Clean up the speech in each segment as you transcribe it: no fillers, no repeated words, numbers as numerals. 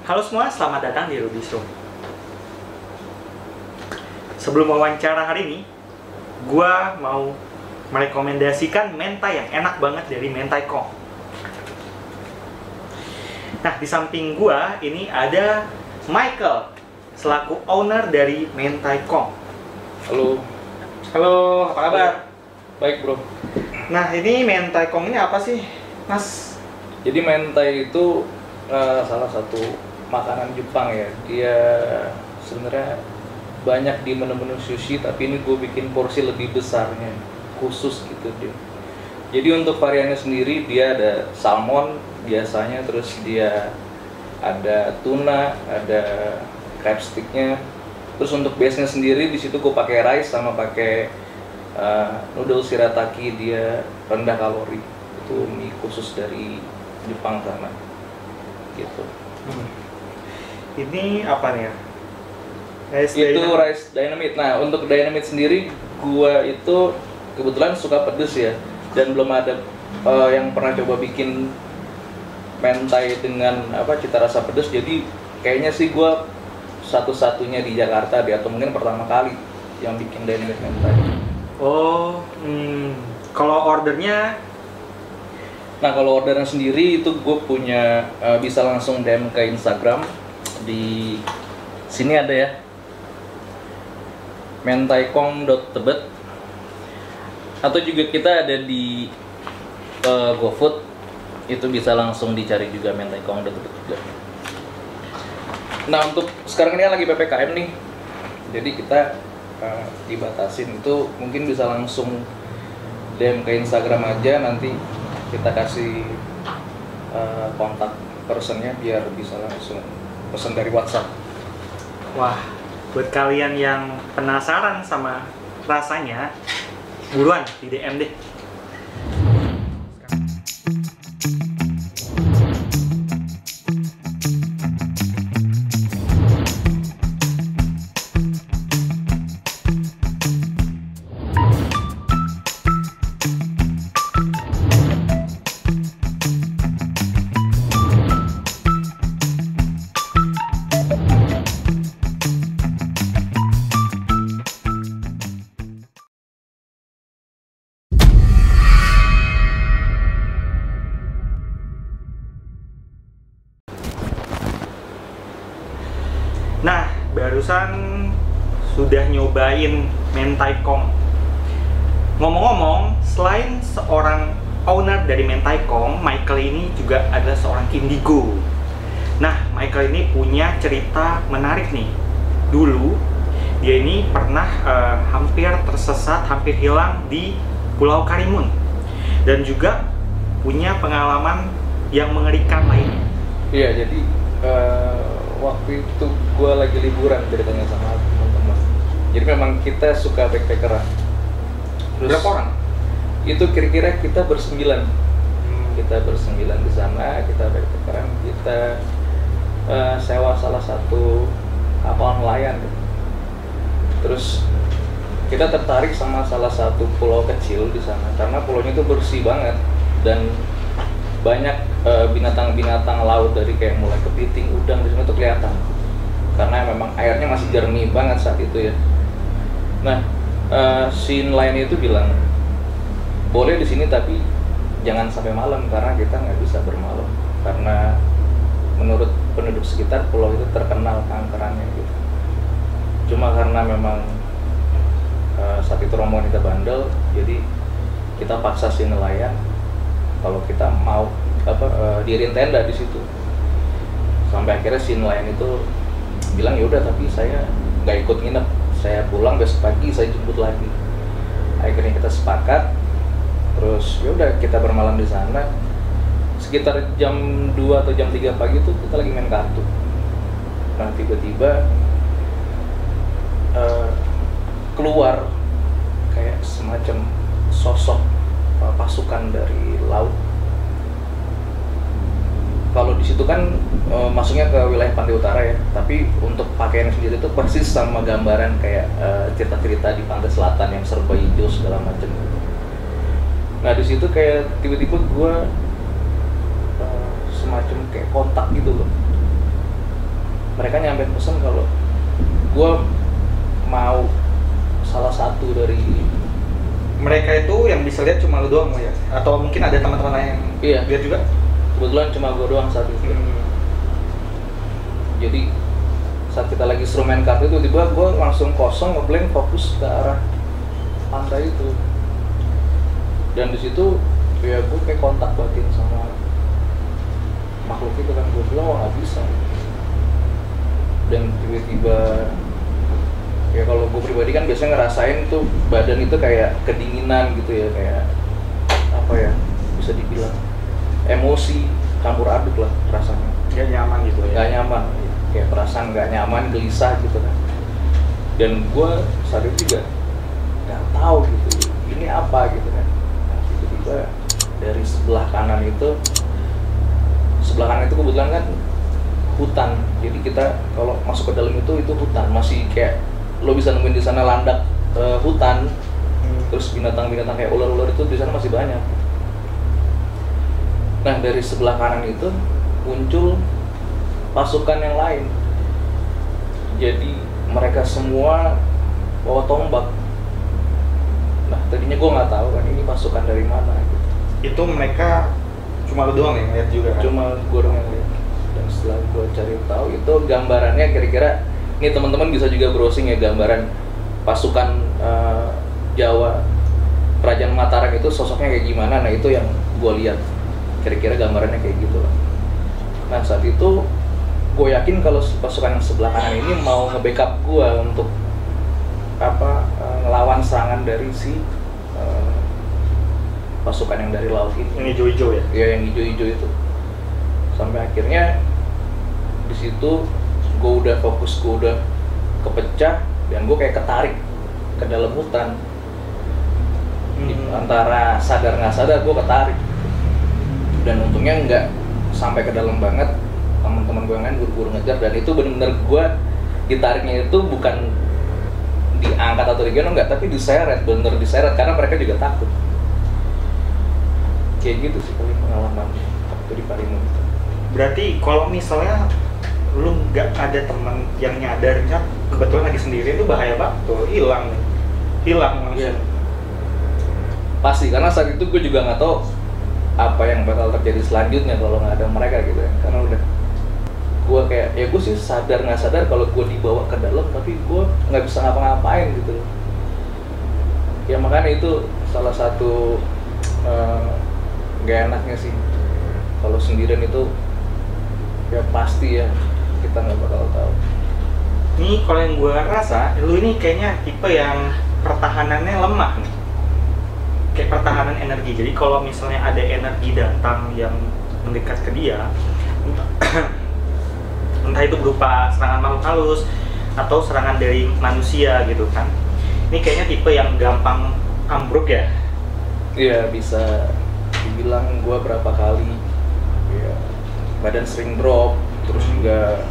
Halo semua, selamat datang di Ruby's Room. Sebelum wawancara hari ini, gua mau merekomendasikan mentai yang enak banget dari Mentai Kong. Nah, di samping gua ini ada Michael selaku owner dari Mentai Kong. Halo. Halo, apa kabar? Baik, bro. Nah, ini Mentai Kong ini apa sih, Mas? Jadi mentai itu salah satu makanan Jepang ya. Dia sebenarnya banyak di menu-menu sushi, tapi ini gue bikin porsi lebih besarnya, khusus gitu dia. Jadi untuk variannya sendiri dia ada salmon biasanya, terus dia ada tuna, ada crab sticknya. Terus untuk base-nya sendiri di situ gue pakai rice sama pakai noodle shirataki, dia rendah kalori. Itu mie khusus dari Jepang sana. Gitu. Ini apa nih ya? Rice Dynamite. Nah, untuk Dynamite sendiri gua itu kebetulan suka pedes ya, dan belum ada yang pernah coba bikin mentai dengan cita rasa pedes. Jadi kayaknya sih gua satu-satunya di Jakarta deh, atau mungkin pertama kali yang bikin Dynamite mentai. Oh, kalau ordernya? Nah, kalau orderan sendiri itu gue punya bisa langsung DM ke Instagram. Di sini ada ya, mentaikong.tebet, atau juga kita ada di GoFood, itu bisa langsung dicari juga mentaikong.tebet juga. Nah, untuk sekarang ini lagi PPKM nih, jadi kita dibatasin, itu mungkin bisa langsung DM ke Instagram aja, nanti kita kasih kontak personnya biar bisa langsung pesan dari WhatsApp. Wah, buat kalian yang penasaran sama rasanya, buruan di DM deh. Nah, barusan sudah nyobain Mentai Kong. Ngomong-ngomong, selain seorang owner dari Mentai Kong, Michael ini juga adalah seorang indigo. Nah, Michael ini punya cerita menarik nih. Dulu, dia ini pernah hampir tersesat, hampir hilang di Pulau Karimun. Dan juga punya pengalaman yang mengerikan lainnya. Iya, jadi waktu itu gue lagi liburan ceritanya sama teman-teman. Jadi memang kita suka backpackeran. Berapa orang? Itu kira-kira kita bersembilan. Kita bersembilan di sana, kita backpackeran, kita sewa salah satu kapal nelayan. Terus kita tertarik sama salah satu pulau kecil di sana karena pulaunya itu bersih banget dan banyak binatang-binatang laut, dari kayak mulai kepiting, udang di sana tuh kelihatan karena memang airnya masih jernih banget saat itu ya. Nah, si nelayan itu bilang boleh di sini tapi jangan sampai malam karena kita nggak bisa bermalam karena menurut penduduk sekitar pulau itu terkenal kankerannya gitu. Cuma karena memang saat itu rombongan kita bandel, jadi kita paksa si nelayan kalau kita mau diriin tenda di situ. Sampai akhirnya si nelayan itu bilang ya udah, tapi saya nggak ikut nginep, saya pulang besok pagi saya jemput lagi. Akhirnya kita sepakat, terus ya udah kita bermalam di sana. Sekitar jam 2 atau jam 3 pagi tuh kita lagi main kartu. Nah, tiba-tiba keluar kayak semacam sosok pasukan dari laut. Kalau di situ kan masuknya ke wilayah pantai utara ya, tapi untuk pakaian sendiri itu persis sama gambaran kayak cerita-cerita di pantai selatan yang serba hijau segala macam. Nah, di situ kayak tiba-tiba gue semacam kayak kontak gitu loh. mereka nyampein pesan kalau gue mau salah satu dari mereka itu yang bisa lihat cuma lu doang ya? Atau mungkin ada teman-teman lain yang iya, lihat juga? kebetulan cuma gue doang saat itu. Jadi saat kita lagi seru main kartu itu tiba gue langsung kosong ngeblank fokus ke arah pantai itu, dan di situ ya gue kayak kontak batin sama makhluk itu kan, gue bilang wah nggak bisa, dan tiba-tiba ya kalau gue pribadi kan biasanya ngerasain tuh badan itu kayak kedinginan gitu ya, kayak apa ya, bisa dibilang emosi campur aduk lah rasanya, Gak nyaman gitu ya? nggak nyaman, kayak perasaan nggak nyaman, gelisah gitu kan. Dan gue saat itu juga nggak tahu gitu ini apa gitu kan. Nah, tiba-tiba dari sebelah kanan itu kebetulan kan hutan, jadi kita kalau masuk ke dalam itu hutan, masih kayak lo bisa nemuin di sana landak hutan, terus binatang-binatang kayak ular-ular itu di sana masih banyak. Nah dari sebelah kanan itu muncul pasukan yang lain, jadi mereka semua bawa tombak. Nah tadinya gue nggak tahu kan ini pasukan dari mana gitu. Itu mereka cuma lu doang yang lihat juga kan? Cuma gue doang yang lihat. Dan setelah gue cari tahu itu gambarannya kira-kira, ini teman-teman bisa juga browsing ya gambaran pasukan Jawa Kerajaan Mataram itu sosoknya kayak gimana. Nah itu yang gue lihat, kira-kira gambarannya kayak gitu lah. Nah saat itu gue yakin kalau pasukan yang sebelah kanan ini mau nge-backup gue untuk ngelawan serangan dari si pasukan yang dari laut itu. Yang hijau-hijau ya? Iya yang hijau-hijau itu. Sampai akhirnya di situ gue udah fokus, gue udah kepecah, dan gue kayak ketarik ke dalam hutan. Antara sadar nggak sadar gue ketarik, dan untungnya nggak sampai ke dalam banget. Teman-teman gue yang lain buru-buru ngejar, dan itu benar-benar gue ditariknya itu bukan diangkat atau digendong, nggak, tapi diseret, bener diseret karena mereka juga takut. Kayak gitu sih paling pengalaman waktu di Parimun. Berarti kalau misalnya lu nggak ada teman yang nyadar kan kebetulan lagi sendiri itu bahaya banget tuh, hilang langsung. Iya. Pasti, karena saat itu gue juga nggak tahu apa yang bakal terjadi selanjutnya kalau nggak ada mereka gitu ya. Karena udah gue kayak, ya gue sih sadar nggak sadar kalau gue dibawa ke dalam, tapi gue nggak bisa ngapa-ngapain gitu. Ya makanya itu salah satu gak enaknya sih kalau sendirian itu, ya pasti ya kita nggak bakal tahu. Nih kalau yang gue rasa, lu ini kayaknya tipe yang pertahanannya lemah nih, kayak pertahanan energi. Jadi kalau misalnya ada energi datang yang mendekat ke dia, entah itu berupa serangan makhluk halus atau serangan dari manusia gitu kan, ini kayaknya tipe yang gampang ambruk ya? Iya, bisa dibilang gue berapa kali ya, badan sering drop, terus juga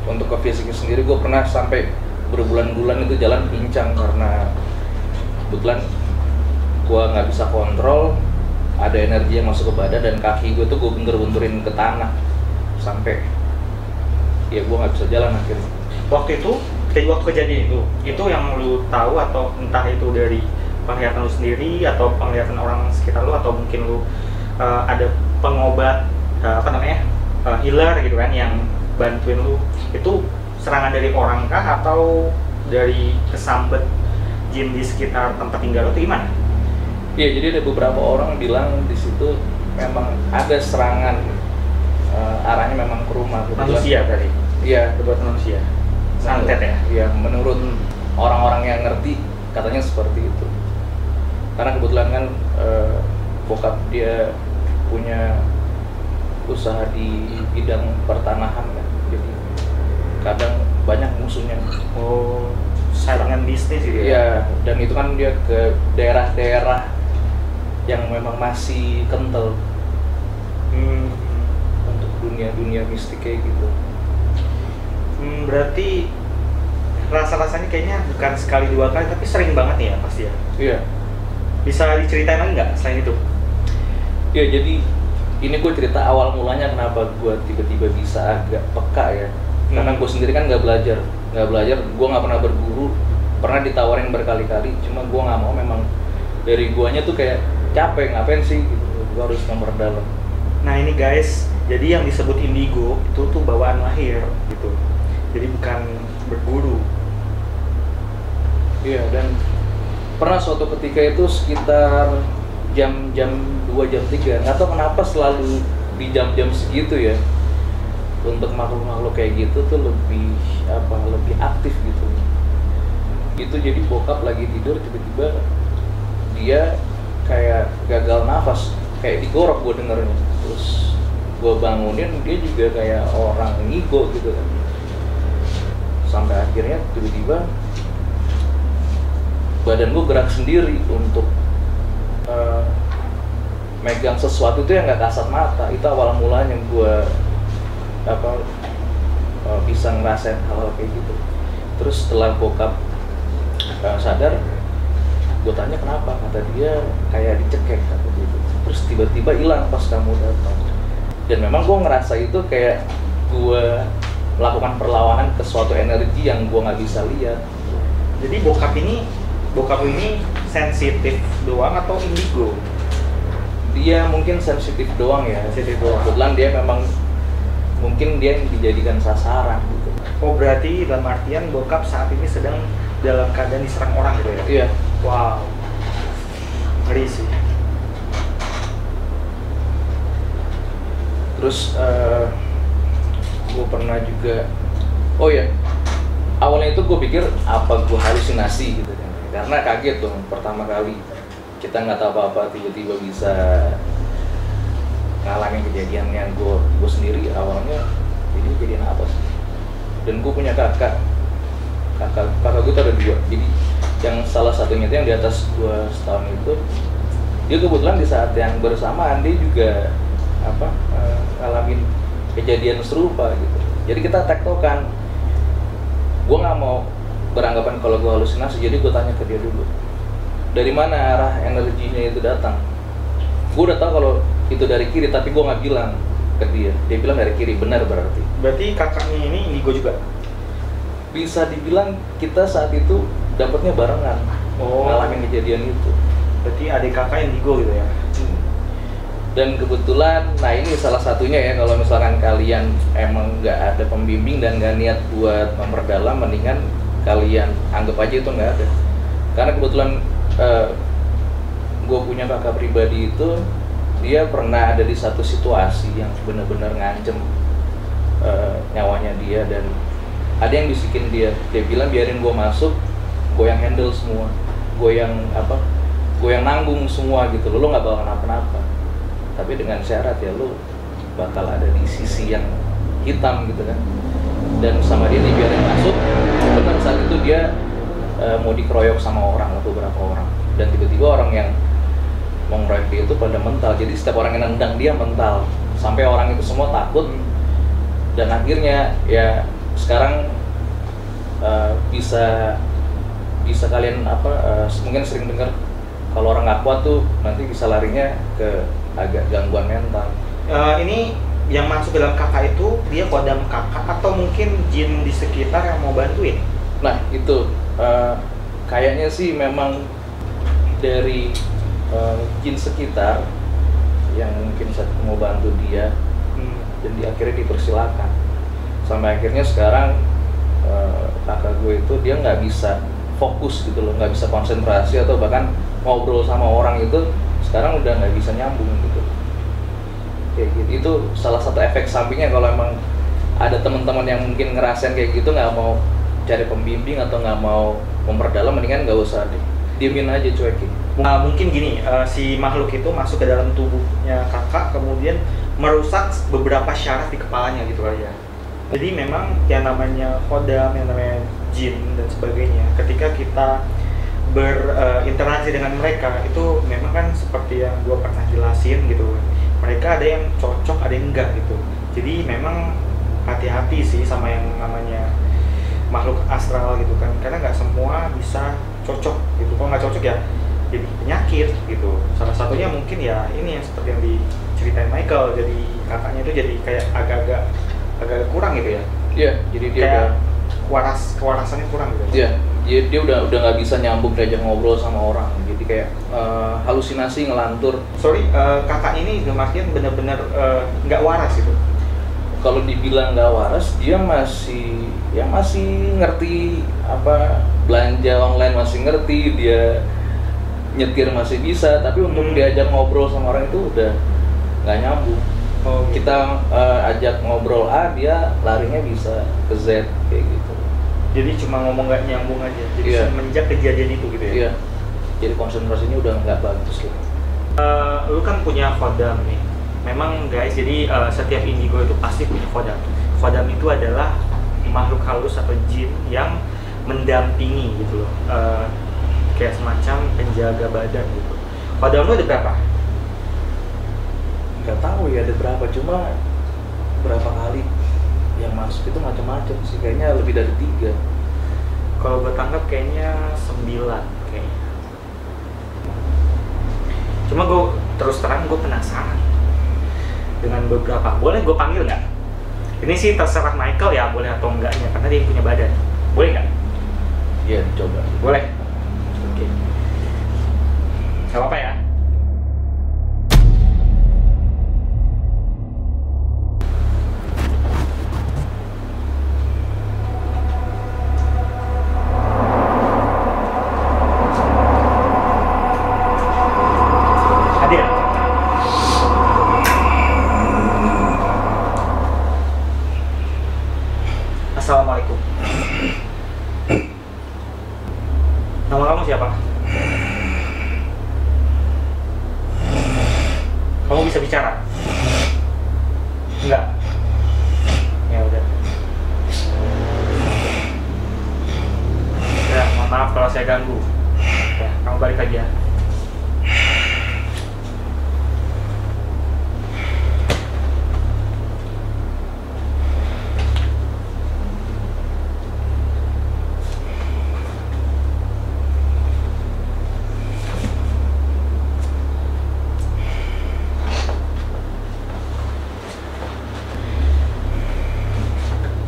untuk ke fisiknya sendiri gue pernah sampai berbulan-bulan itu jalan pincang karena kebetulan gue nggak bisa kontrol, ada energi yang masuk ke badan, dan kaki gue tuh gue bentur-benturin ke tanah sampai ya gue nggak bisa jalan akhirnya. Waktu kejadian itu yang lu tahu, atau entah itu dari penglihatan lu sendiri atau penglihatan orang sekitar lu, atau mungkin lu ada pengobat healer gitu kan yang bantuin lu, itu serangan dari orang kah atau dari kesambet jin di sekitar tempat tinggal lu itu gimana? Iya, jadi ada beberapa orang bilang di situ memang ada serangan, arahnya memang ke rumah. Manusia tadi? Iya, buat manusia. Santet ya? Iya, menurut orang-orang yang ngerti katanya seperti itu. Karena kebetulan kan bokap dia punya usaha di bidang pertanahan kan, jadi kadang banyak musuhnya. Oh, saringan bisnis gitu ya? Iya, dan itu kan dia ke daerah-daerah yang memang masih kental untuk dunia mistik kayak gitu. Berarti rasa-rasanya kayaknya bukan sekali dua kali, tapi sering banget nih ya pasti ya? Iya. Bisa diceritain lagi nggak selain itu? Ya, jadi ini gue cerita awal mulanya kenapa gue tiba-tiba bisa agak peka ya. Karena gue sendiri kan nggak belajar, gue nggak pernah berguru, pernah ditawarin berkali-kali, cuma gue nggak mau, memang dari guanya tuh kayak capek, ngapain sih gitu, gue harus memperdalam. Nah ini guys, jadi yang disebut indigo itu tuh bawaan lahir gitu, jadi bukan berguru. Iya, dan pernah suatu ketika itu sekitar jam 2 jam 3, nggak tahu kenapa selalu di jam-jam segitu ya, untuk makhluk-makhluk kayak gitu tuh lebih aktif gitu. Itu jadi bokap lagi tidur, tiba-tiba dia kayak gagal nafas, kayak digorok gue dengernya. Terus gue bangunin, dia juga kayak orang ngigo gitu kan. Sampai akhirnya tiba-tiba badan gue gerak sendiri untuk megang sesuatu itu yang nggak kasat mata. Itu awal mulanya gue bisa ngerasain hal-hal kayak gitu. Terus setelah bokap sadar, gue tanya kenapa, kata dia kayak dicekek kata gitu. Terus tiba-tiba hilang pas kamu datang. Dan memang gue ngerasa itu kayak gue melakukan perlawanan ke suatu energi yang gue nggak bisa lihat. Jadi bokap ini sensitif doang atau indigo? Dia mungkin sensitif doang ya. Sensitif doang. Kebetulan dia memang mungkin dia yang dijadikan sasaran gitu. Oh berarti dalam artian bokap saat ini sedang dalam keadaan diserang orang gitu ya? Iya. Wow, ngeri sih. Terus gue pernah juga, oh ya, awalnya itu gue pikir apa gue halusinasi gitu kan, karena kaget tuh pertama kali kita nggak tahu apa-apa tiba-tiba bisa ngalamin kejadian yang gue sendiri. Awalnya ini kejadian apa sih? Dan gue punya kakak gue tuh ada 2, jadi yang salah satunya itu yang di atas 2 tahun itu, dia kebetulan di saat yang bersamaan dia juga ngalamin kejadian serupa gitu. Jadi kita tektokan. Gue nggak mau beranggapan kalau gue halusinasi, jadi gue tanya ke dia dulu, dari mana arah energinya itu datang. Gue udah tahu kalau itu dari kiri, tapi gue nggak bilang ke dia. Dia bilang dari kiri, benar berarti. Berarti kakaknya ini indigo juga? Bisa dibilang kita saat itu dapatnya barengan, ngalamin kejadian itu. Berarti adik kakak indigo gitu ya? Dan kebetulan, nah ini salah satunya ya, kalau misalkan kalian emang nggak ada pembimbing dan nggak niat buat memperdalam, mendingan kalian anggap aja itu nggak ada. Karena kebetulan gue punya kakak pribadi itu, dia pernah ada di satu situasi yang benar-benar ngancem nyawanya dia, dan ada yang bisikin dia bilang biarin gue masuk, gue yang handle semua, gue yang nanggung semua gitu, lo nggak bakal kenapa-napa. Tapi dengan syarat ya lo bakal ada di sisi yang hitam gitu kan. Dan sama dia dibiarin masuk, benar saat itu dia mau dikeroyok sama orang, beberapa orang. Dan tiba-tiba orang yang mau ngeroyok dia itu pada mental. Jadi setiap orang yang nendang dia mental, sampai orang itu semua takut. Dan akhirnya ya sekarang bisa kalian mungkin sering dengar kalau orang nggak kuat tuh nanti bisa larinya ke agak gangguan mental. Ini yang masuk ke dalam kakak itu dia kodam kakak atau mungkin jin di sekitar yang mau bantuin? Nah itu kayaknya sih memang dari jin sekitar yang mungkin mau bantu dia, dan akhirnya dipersilakan. Sampai akhirnya sekarang kakak gue itu dia nggak bisa fokus gitu loh, nggak bisa konsentrasi atau bahkan ngobrol sama orang itu sekarang udah nggak bisa nyambung gitu. Kayak gitu, itu salah satu efek sampingnya kalau emang ada teman-teman yang mungkin ngerasain kayak gitu, nggak mau cari pembimbing atau nggak mau memperdalam, mendingan nggak usah deh, diemin aja, cuekin. Mungkin gini, si makhluk itu masuk ke dalam tubuhnya kakak, kemudian merusak beberapa syaraf di kepalanya gitu aja. Jadi memang yang namanya kodam, yang namanya jin dan sebagainya, ketika kita berinteraksi dengan mereka itu memang kan seperti yang gue pernah jelasin gitu, mereka ada yang cocok, ada yang enggak gitu. Jadi memang hati-hati sih sama yang namanya makhluk astral gitu kan, karena nggak semua bisa cocok gitu. Kalau nggak cocok ya jadi penyakit gitu. Salah satunya mungkin ya ini yang seperti yang diceritain Michael, jadi kakaknya itu jadi kayak agak-agak kurang gitu ya. Iya, jadi dia kayak udah kewarasannya kurang gitu. Iya, dia udah nggak bisa nyambung diajak ngobrol sama orang. Jadi kayak halusinasi, ngelantur. Sorry, kakak ini dalam artian benar-benar nggak waras gitu. Kalau dibilang nggak waras, dia masih ngerti apa belanja online, masih ngerti, dia nyetir masih bisa, tapi untuk diajak ngobrol sama orang itu udah nggak nyambung. Kita ajak ngobrol A, dia larinya bisa ke Z kayak gitu. Jadi cuma ngomong nggak nyambung aja. Jadi semenjak kejadian itu gitu ya. Iya. Jadi konsentrasinya udah nggak bagus gitu. Lu kan punya Khodam nih. Memang guys, jadi setiap indigo itu pasti punya Khodam. Khodam itu adalah makhluk halus atau jin yang mendampingi gitu loh. Kayak semacam penjaga badan gitu. Khodam lu ada berapa? Nggak tahu ya ada berapa, cuma berapa kali yang masuk itu macam-macam sih, kayaknya lebih dari 3. Kalau gue tangkap kayaknya 9 kayaknya. Cuma gue terus terang gue penasaran dengan beberapa. Boleh gue panggil nggak? Ini sih terserah Michael ya, boleh atau enggaknya, karena dia yang punya badan. Boleh nggak? Iya, coba. Boleh. Oke. Gak apa-apa ya. Hadir. Assalamualaikum. Nama kamu siapa? Kamu bisa bicara? Enggak? Ya udah. Ya, mohon maaf kalau saya ganggu. Ya, kamu balik lagi ya.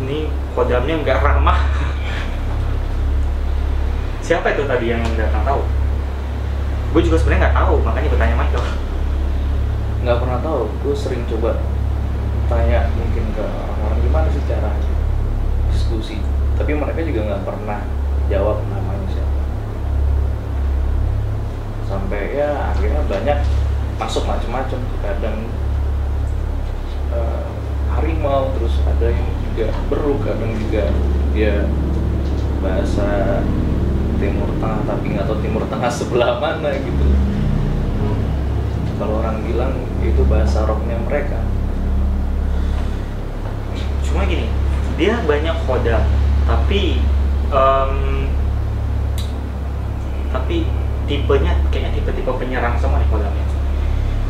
Ini Khodamnya nggak ramah. Siapa itu tadi yang datang, tahu? Gue juga sebenarnya nggak tahu, makanya bertanya Michael. Nggak pernah tahu, gue sering coba tanya mungkin ke orang-orang gimana sih cara diskusi, tapi mereka juga nggak pernah jawab namanya siapa. Sampai ya akhirnya banyak masuk macam-macam, kadang harimau, terus ada yang juga beruk, kadang juga dia bahasa Timur Tengah tapi nggak tahu Timur Tengah sebelah mana gitu. Kalau orang bilang itu bahasa rohnya mereka. Cuma gini, dia banyak Khodam, tapi tipenya kayaknya tipe-tipe penyerang semua nih Khodamnya.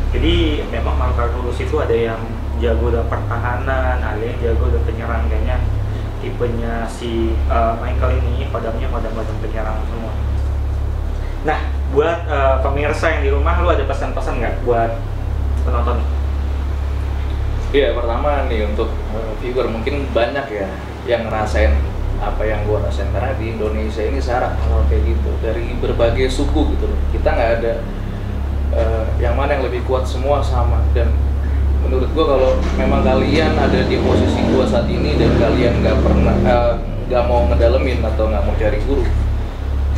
Jadi memang makhluk halus itu ada yang jago dalam pertahanan, ada yang jago dalam penyerang. Kayaknya tipenya si Michael ini Khodamnya Khodam penyerang semua. Nah, buat pemirsa yang di rumah, lu ada pesan-pesan nggak buat penonton? Iya, pertama nih untuk viewer mungkin banyak ya yang ngerasain apa yang gua rasain, karena di Indonesia ini syarat hal kayak gitu dari berbagai suku gitu loh. Kita nggak ada yang mana yang lebih kuat, semua sama. Dan menurut gua kalau memang kalian ada di posisi gua saat ini dan kalian nggak mau ngedalemin atau nggak mau cari guru,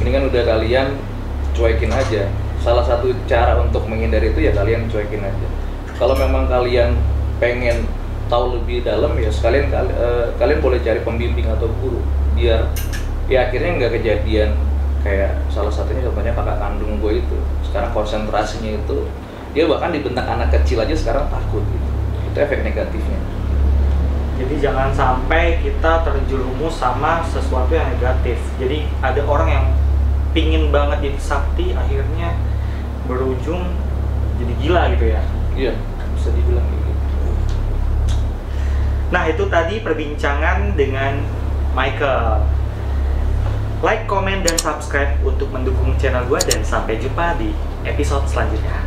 ini kan udah kalian cuekin aja. Salah satu cara untuk menghindari itu ya kalian cuekin aja. Kalau memang kalian pengen tahu lebih dalam ya sekalian kalian boleh cari pembimbing atau guru, biar ya akhirnya nggak kejadian kayak salah satunya contohnya kakak kandung gue itu. Sekarang konsentrasinya itu dia bahkan dibentak anak kecil aja sekarang takut gitu. Itu efek negatifnya. Jadi jangan sampai kita terjerumus sama sesuatu yang negatif. Jadi ada orang yang pingin banget jadi sakti, akhirnya berujung jadi gila gitu ya. Iya, bisa dibilang gitu. Nah, itu tadi perbincangan dengan Michael. Like, komen, dan subscribe untuk mendukung channel gue, dan sampai jumpa di episode selanjutnya.